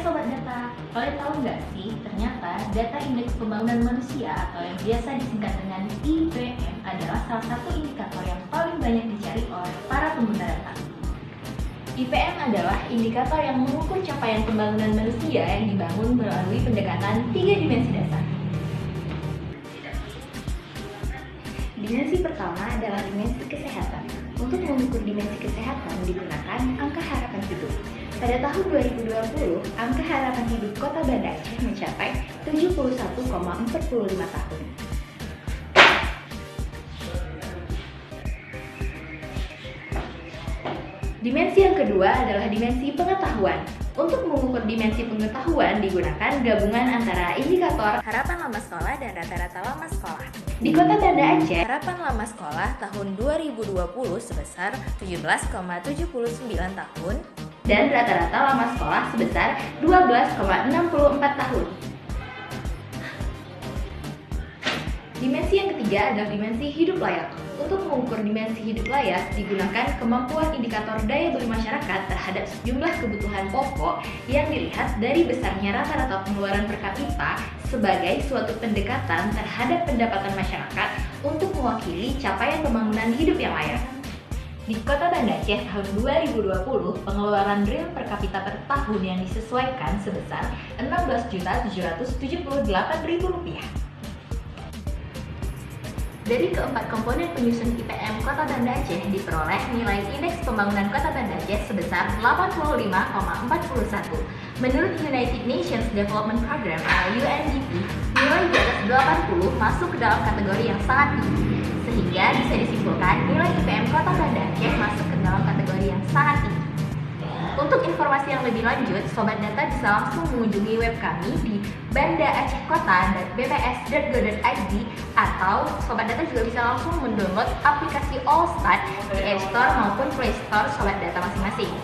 Sobat Data, kalian tahu nggak sih, ternyata data indeks pembangunan manusia atau yang biasa disingkat dengan IPM adalah salah satu indikator yang paling banyak dicari oleh para pengguna data. IPM adalah indikator yang mengukur capaian pembangunan manusia yang dibangun melalui pendekatan 3 dimensi dasar. Dimensi pertama adalah dimensi kesehatan. Untuk mengukur dimensi kesehatan digunakan angka harapan hidup. Pada tahun 2020, angka harapan hidup Kota Banda Aceh mencapai 71,45 tahun. Dimensi yang kedua adalah dimensi pengetahuan. Untuk mengukur dimensi pengetahuan digunakan gabungan antara indikator harapan lama sekolah dan rata-rata lama sekolah. Di Kota Banda Aceh, harapan lama sekolah tahun 2020 sebesar 17,79 tahun dan rata-rata lama sekolah sebesar 12,64 tahun. Dimensi yang ketiga adalah dimensi hidup layak. Untuk mengukur dimensi hidup layak digunakan kemampuan indikator daya beli masyarakat terhadap sejumlah kebutuhan pokok yang dilihat dari besarnya rata-rata pengeluaran per kapita sebagai suatu pendekatan terhadap pendapatan masyarakat untuk mewakili capaian pembangunan hidup yang layak. Di Kota Banda Aceh tahun 2020, pengeluaran real per kapita per tahun yang disesuaikan sebesar Rp16.778.000. Dari keempat komponen penyusun IPM Kota Banda Aceh diperoleh nilai indeks pembangunan Kota Banda Aceh sebesar 85,41. Menurut United Nations Development Program atau UNDP, nilai di atas 80 masuk ke dalam kategori yang sangat tinggi, sehingga bisa disimpulkan nilai IPM Kota Banda Aceh masuk ke dalam kategori yang sangat tinggi. Untuk informasi yang lebih lanjut, Sobat Data bisa langsung mengunjungi web kami di bandaacehkota.bps.go.id atau Sobat Data juga bisa langsung mendownload aplikasi Allstat di App Store maupun Play Store Sobat Data masing-masing.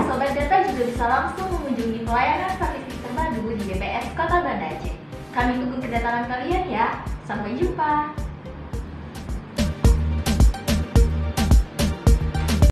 Sobat Data juga bisa langsung mengunjungi pelayanan statistik terpadu di BPS Kota Banda Aceh. Kami tunggu kedatangan kalian ya. Sampai jumpa.